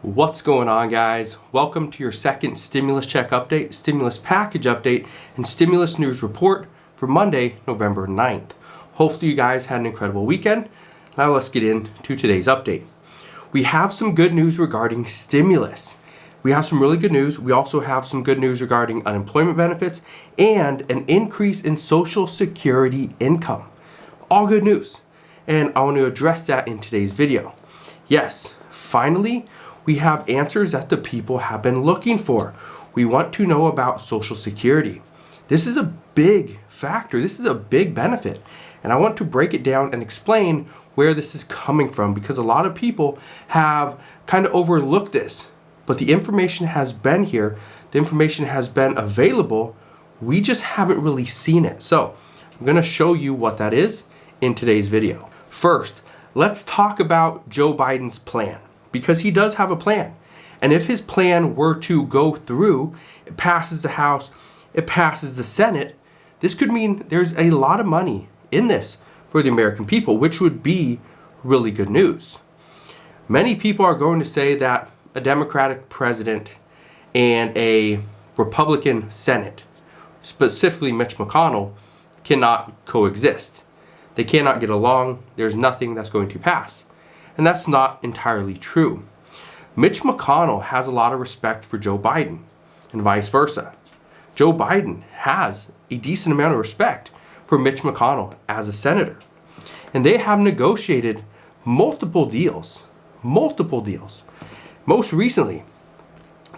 What's going on, guys? Welcome to your second stimulus check update, stimulus package update, and stimulus news report for Monday, November 9th. Hopefully you guys had an incredible weekend. Now let's get into today's update. We have some good news regarding stimulus. We have some really good news. We also have some good news regarding unemployment benefits and an increase in Social Security income. All good news. And I want to address that in today's video. Yes, finally, we have answers that the people have been looking for. We want to know about Social Security. This is a big factor. This is a big benefit. And I want to break it down and explain where this is coming from, because a lot of people have kind of overlooked this. But the information has been here. The information has been available. We just haven't really seen it. So I'm going to show you what that is in today's video. First, let's talk about Joe Biden's plan, because he does have a plan. And if his plan were to go through, it passes the House, it passes the Senate, this could mean there's a lot of money in this for the American people, which would be really good news. Many people are going to say that a Democratic president and a Republican Senate, specifically Mitch McConnell, cannot coexist. They cannot get along. There's nothing that's going to pass. And that's not entirely true. Mitch McConnell has a lot of respect for Joe Biden, and vice versa. Joe Biden has a decent amount of respect for Mitch McConnell as a senator. And they have negotiated multiple deals. Most recently,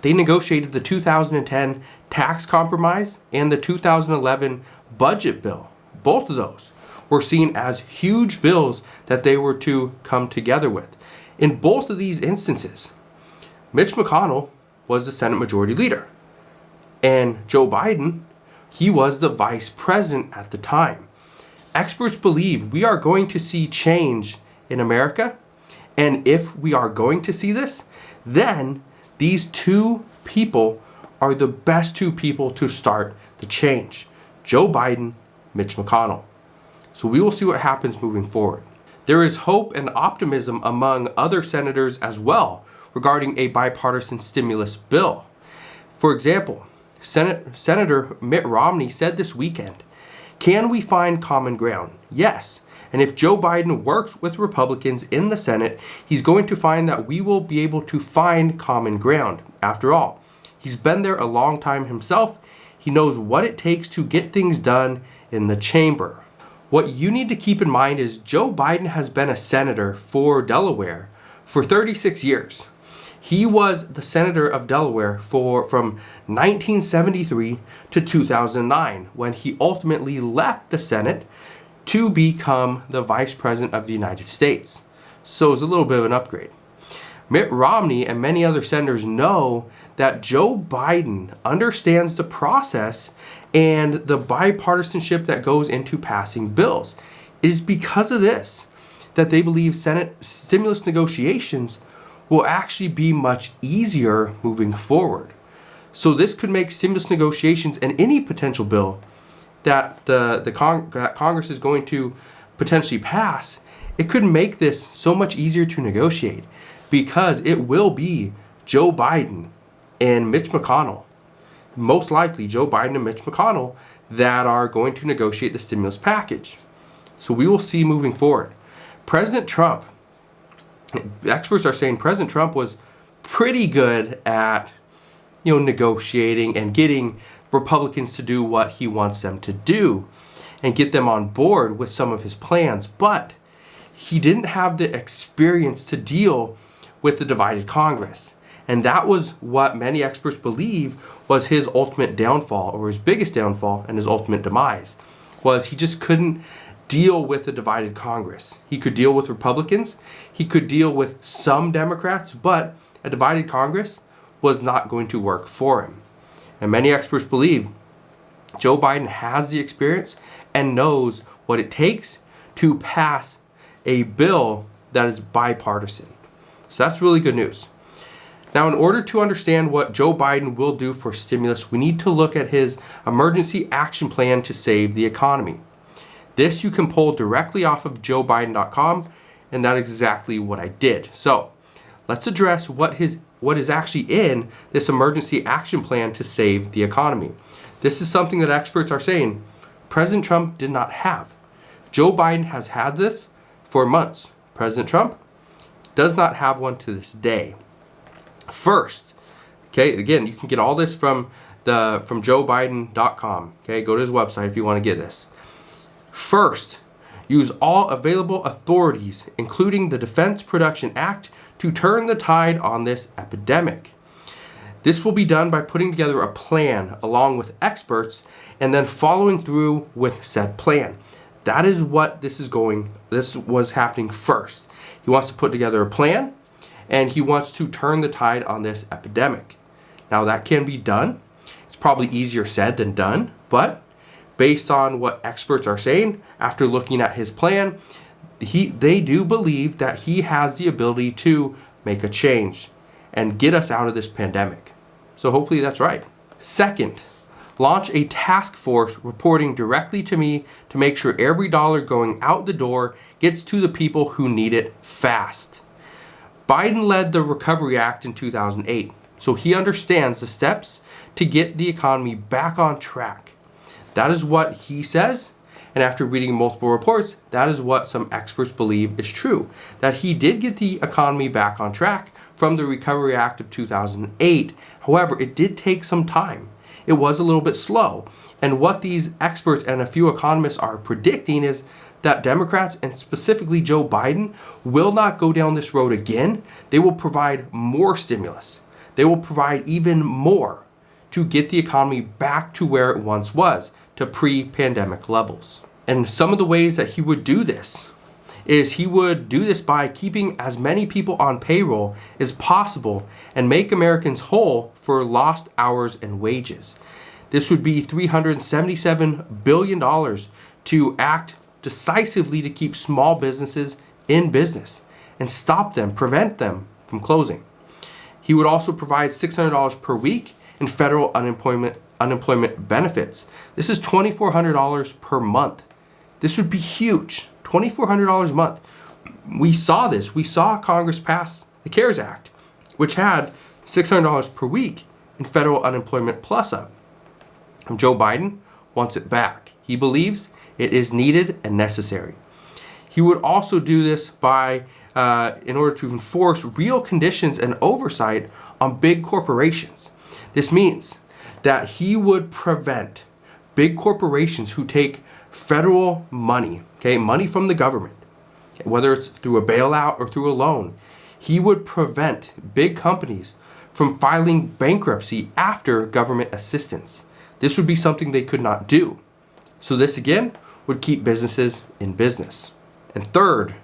they negotiated the 2010 tax compromise and the 2011 budget bill. Both of those were seen as huge bills that they were to come together with. In both of these instances, Mitch McConnell was the Senate Majority Leader, and Joe Biden, he was the Vice President at the time. Experts believe we are going to see change in America, and if we are going to see this, then these two people are the best two people to start the change. Joe Biden, Mitch McConnell. So we will see what happens moving forward. There is hope and optimism among other senators as well regarding a bipartisan stimulus bill. For example, Senator Mitt Romney said this weekend, "Can we find common ground? Yes. And if Joe Biden works with Republicans in the Senate, he's going to find that we will be able to find common ground. After all, he's been there a long time himself. He knows what it takes to get things done in the chamber." What you need to keep in mind is Joe Biden has been a senator for Delaware for 36 years. He was the senator of Delaware from 1973 to 2009, when he ultimately left the Senate to become the Vice President of the United States. So it's a little bit of an upgrade. Mitt Romney and many other senators know that Joe Biden understands the process and the bipartisanship that goes into passing bills. It is because of this that they believe Senate stimulus negotiations will actually be much easier moving forward. So this could make stimulus negotiations and any potential bill that that Congress is going to potentially pass, it could make this so much easier to negotiate, because it will be Joe Biden and Mitch McConnell, most likely Joe Biden and Mitch McConnell, that are going to negotiate the stimulus package. So we will see moving forward. President Trump, experts are saying President Trump was pretty good at negotiating and getting Republicans to do what he wants them to do and get them on board with some of his plans, but he didn't have the experience to deal with the divided Congress. And that was what many experts believe was his ultimate downfall, or his biggest downfall and his ultimate demise, was he just couldn't deal with the divided Congress. He could deal with Republicans, he could deal with some Democrats, but a divided Congress was not going to work for him. And many experts believe Joe Biden has the experience and knows what it takes to pass a bill that is bipartisan. So that's really good news. Now, in order to understand what Joe Biden will do for stimulus, we need to look at his emergency action plan to save the economy. This you can pull directly off of joebiden.com, and that is exactly what I did. So let's address what is actually in this emergency action plan to save the economy. This is something that experts are saying President Trump did not have. Joe Biden has had this for months. President Trump does not have one to this day. First, okay, again, you can get all this from joebiden.com. Okay, go to his website if you want to get this. First, use all available authorities, including the Defense Production Act, to turn the tide on this epidemic. This will be done by putting together a plan along with experts and then following through with said plan. That is what this was happening first. He wants to put together a plan and he wants to turn the tide on this epidemic. Now that can be done. It's probably easier said than done, but based on what experts are saying, after looking at his plan, they do believe that he has the ability to make a change and get us out of this pandemic. So hopefully that's right. Second, launch a task force reporting directly to me to make sure every dollar going out the door gets to the people who need it fast. Biden led the Recovery Act in 2008, so he understands the steps to get the economy back on track. That is what he says, and after reading multiple reports, that is what some experts believe is true, that he did get the economy back on track from the Recovery Act of 2008. However, it did take some time. It was a little bit slow. And what these experts and a few economists are predicting is that Democrats, and specifically Joe Biden, will not go down this road again. They will provide more stimulus. They will provide even more to get the economy back to where it once was, to pre-pandemic levels. And some of the ways that he would do this is he would do this by keeping as many people on payroll as possible and make Americans whole for lost hours and wages. This would be $377 billion to act decisively to keep small businesses in business and stop them, prevent them from closing. He would also provide $600 per week in federal unemployment benefits. This is $2,400 per month. This would be huge. $2,400 a month. We saw this. We saw Congress pass the CARES Act, which had $600 per week in federal unemployment plus up. And Joe Biden wants it back. He believes it is needed and necessary. He would also do this by, in order to enforce real conditions and oversight on big corporations. This means that he would prevent big corporations who take federal money, money from the government, whether it's through a bailout or through a loan. He would prevent big companies from filing bankruptcy after government assistance. This would be something they could not do. So this again would keep businesses in business. And third,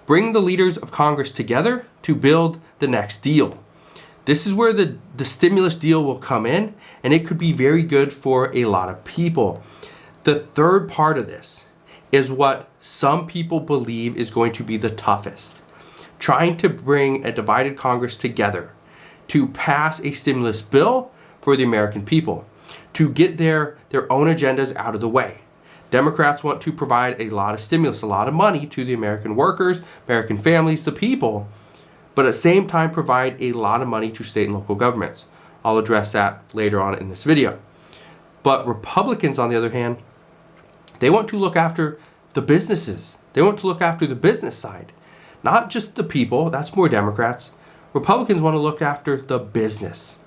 bring the leaders of Congress together to build the next deal. This is where the stimulus deal will come in, and it could be very good for a lot of people. The third part of this is what some people believe is going to be the toughest. Trying to bring a divided Congress together to pass a stimulus bill for the American people, to get their own agendas out of the way. Democrats want to provide a lot of stimulus, a lot of money to the American workers, American families, the people, but at the same time provide a lot of money to state and local governments. I'll address that later on in this video. But Republicans, on the other hand, they want to look after the businesses. They want to look after the business side, not just the people. That's more Democrats. Republicans want to look after the business.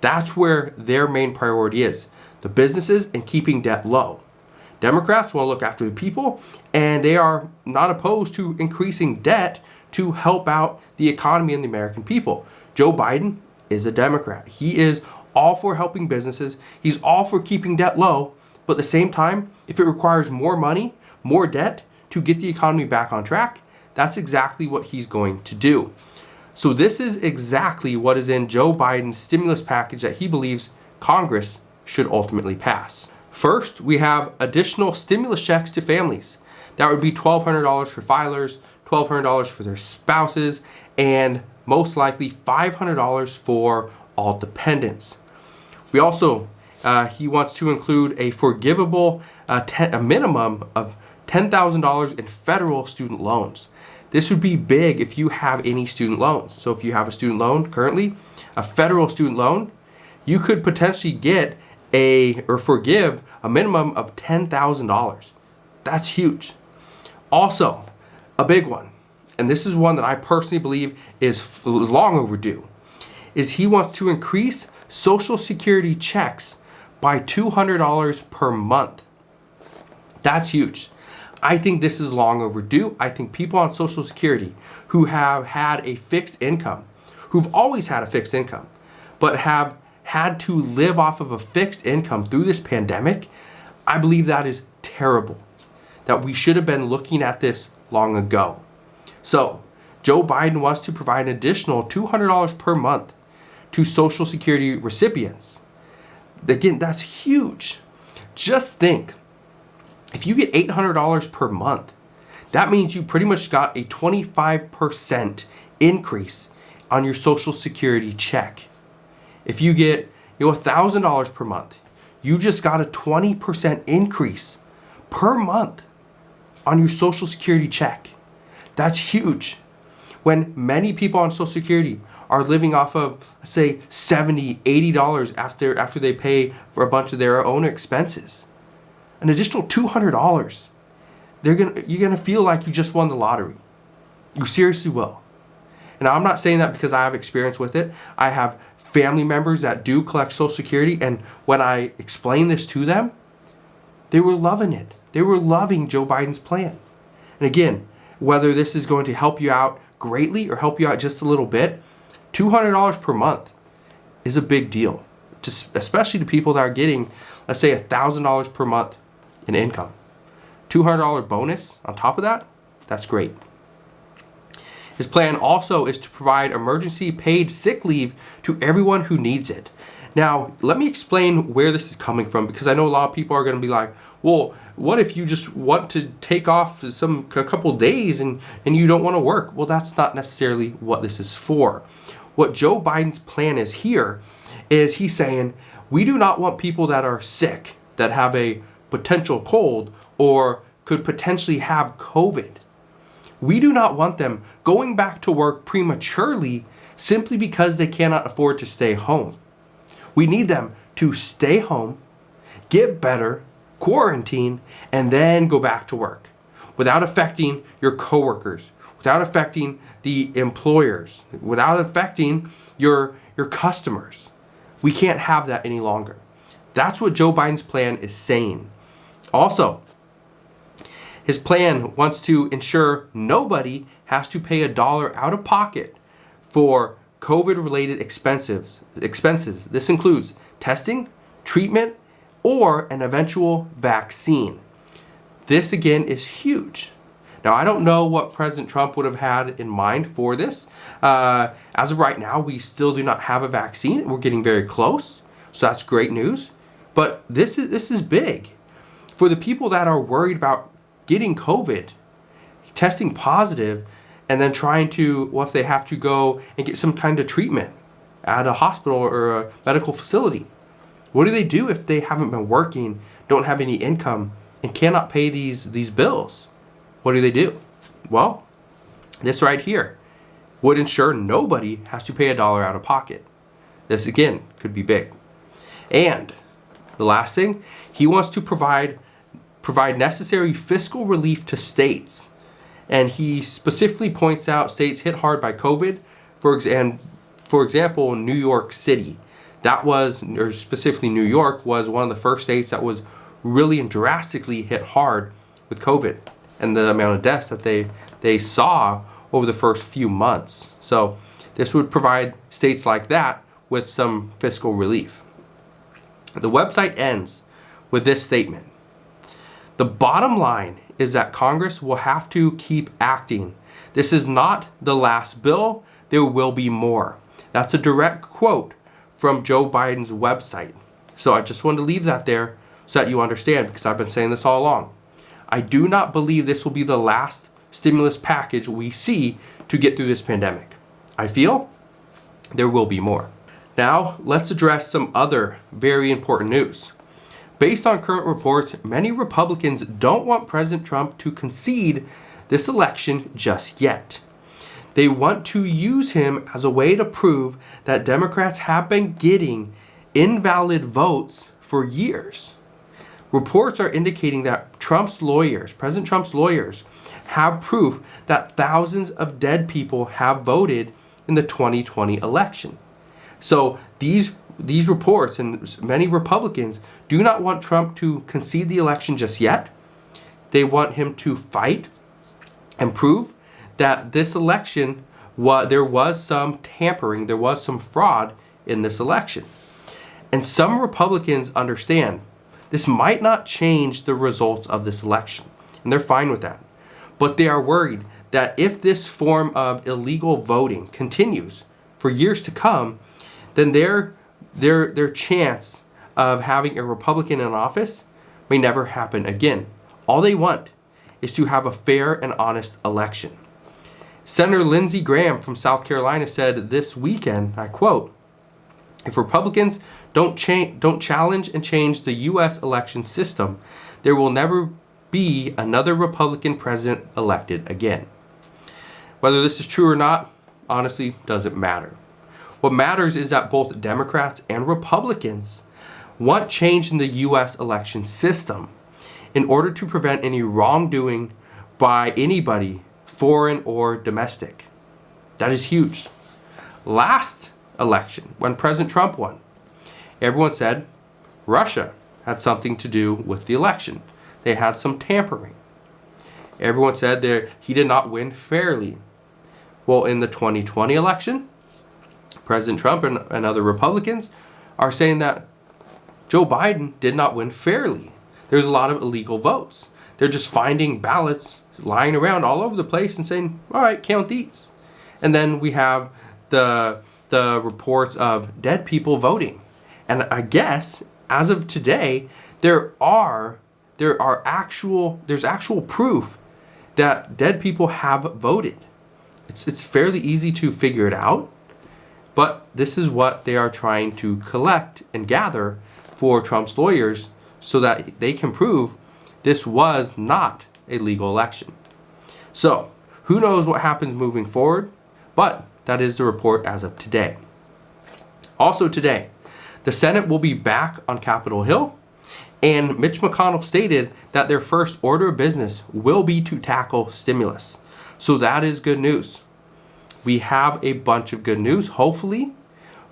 That's where their main priority is, the businesses and keeping debt low. Democrats want to look after the people, and they are not opposed to increasing debt to help out the economy and the American people. Joe Biden is a Democrat. He is all for helping businesses. He's all for keeping debt low, but at the same time, if it requires more money, more debt to get the economy back on track, that's exactly what he's going to do. So this is exactly what is in Joe Biden's stimulus package that he believes Congress should ultimately pass. First, we have additional stimulus checks to families. That would be $1,200 for filers, $1,200 for their spouses, and most likely $500 for all dependents. We also, he wants to include a forgivable, a minimum of $10,000 in federal student loans. This would be big if you have any student loans. So if you have a student loan currently, a federal student loan, you could potentially get or forgive a minimum of $10,000. That's huge. Also, a big one, and this is one that I personally believe is long overdue, is he wants to increase Social Security checks by $200 per month. That's huge. I think this is long overdue. I think people on Social Security who have had a fixed income, who've always had a fixed income, but have had to live off of a fixed income through this pandemic, I believe that is terrible. That we should have been looking at this long ago. So, Joe Biden wants to provide an additional $200 per month to Social Security recipients. Again, that's huge. Just think, if you get $800 per month, that means you pretty much got a 25% increase on your Social Security check. If you get $1,000 per month, you just got a 20% increase per month on your Social Security check. That's huge. When many people on Social Security are living off of, say, $70, $80 after they pay for a bunch of their own expenses. An additional $200, you're gonna feel like you just won the lottery. You seriously will. And I'm not saying that because I have experience with it. I have family members that do collect Social Security, and when I explained this to them, they were loving it. They were loving Joe Biden's plan. And again, whether this is going to help you out greatly or help you out just a little bit, $200 per month is a big deal, especially to people that are getting, let's say, $1,000 per month in income. $200 bonus on top of that, that's great. His plan also is to provide emergency paid sick leave to everyone who needs it. Now, let me explain where this is coming from, because I know a lot of people are going to be like, well, what if you just want to take off a couple days and you don't want to work? Well, that's not necessarily what this is for. What Joe Biden's plan is here is he's saying, we do not want people that are sick, that have a potential cold or could potentially have COVID. We do not want them going back to work prematurely simply because they cannot afford to stay home. We need them to stay home, get better, quarantine, and then go back to work without affecting your coworkers, without affecting the employers, without affecting your customers. We can't have that any longer. That's what Joe Biden's plan is saying. Also, his plan wants to ensure nobody has to pay $1 out of pocket for COVID-related expenses. This includes testing, treatment, or an eventual vaccine. This again is huge. Now, I don't know what President Trump would have had in mind for this. As of right now, we still do not have a vaccine. We're getting very close, so that's great news. But this is big. For the people that are worried about getting COVID, testing positive, and then trying to, what if they have to go and get some kind of treatment at a hospital or a medical facility? What do they do if they haven't been working, don't have any income, and cannot pay these bills? What do they do? Well, this right here would ensure nobody has to pay $1 out of pocket. This again could be big. And the last thing, he wants to provide necessary fiscal relief to states. And he specifically points out states hit hard by COVID, for example, New York City. Or specifically New York, was one of the first states that was really and drastically hit hard with COVID and the amount of deaths that they saw over the first few months. So this would provide states like that with some fiscal relief. The website ends with this statement. The bottom line is that Congress will have to keep acting. This is not the last bill. There will be more. That's a direct quote from Joe Biden's website. So I just wanted to leave that there so that you understand, because I've been saying this all along. I do not believe this will be the last stimulus package we see to get through this pandemic. I feel there will be more. Now, let's address some other very important news. Based on current reports, many Republicans don't want President Trump to concede this election just yet. They want to use him as a way to prove that Democrats have been getting invalid votes for years. Reports are indicating that President Trump's lawyers, have proof that thousands of dead people have voted in the 2020 election. So these reports and many Republicans do not want Trump to concede the election just yet. They want him to fight and prove that this election, there was some tampering, there was some fraud in this election. And some Republicans understand this might not change the results of this election, and they're fine with that. But they are worried that if this form of illegal voting continues for years to come, then their chance of having a Republican in office may never happen again. All they want is to have a fair and honest election. Senator Lindsey Graham from South Carolina said this weekend, I quote, "If Republicans don't challenge and change the U.S. election system, there will never be another Republican president elected again." Whether this is true or not, honestly, doesn't matter. What matters is that both Democrats and Republicans want change in the U.S. election system in order to prevent any wrongdoing by anybody, foreign or domestic. That is huge. Last election, when President Trump won, everyone said Russia had something to do with the election. They had some tampering. Everyone said he did not win fairly. Well, in the 2020 election, President Trump and other Republicans are saying that Joe Biden did not win fairly. There's a lot of illegal votes. They're just finding ballots lying around all over the place and saying, all right, count these. And then we have the reports of dead people voting. And I guess as of today, there's actual proof that dead people have voted. It's fairly easy to figure it out, but this is what they are trying to collect and gather for Trump's lawyers so that they can prove this was not a legal election. So, who knows what happens moving forward, but that is the report as of today. Also today, the Senate will be back on Capitol Hill, and Mitch McConnell stated that their first order of business will be to tackle stimulus. So that is good news. We have a bunch of good news. Hopefully,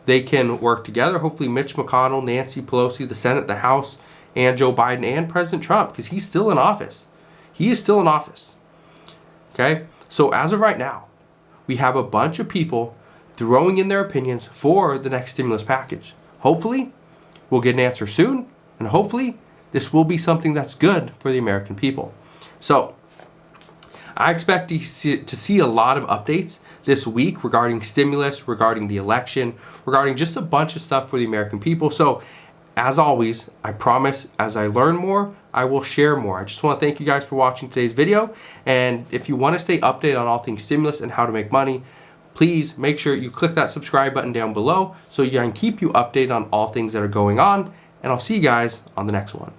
they can work together. Hopefully, Mitch McConnell, Nancy Pelosi, the Senate, the House, and Joe Biden and President Trump, because he's still in office. He is still in office. Okay? So as of right now, we have a bunch of people throwing in their opinions for the next stimulus package. Hopefully, we'll get an answer soon, and hopefully, this will be something that's good for the American people. So, I expect to see a lot of updates this week regarding stimulus, regarding the election, regarding just a bunch of stuff for the American people. So, as always, I promise as I learn more, I will share more. I just want to thank you guys for watching today's video. And if you want to stay updated on all things stimulus and how to make money, please make sure you click that subscribe button down below so I can keep you updated on all things that are going on. And I'll see you guys on the next one.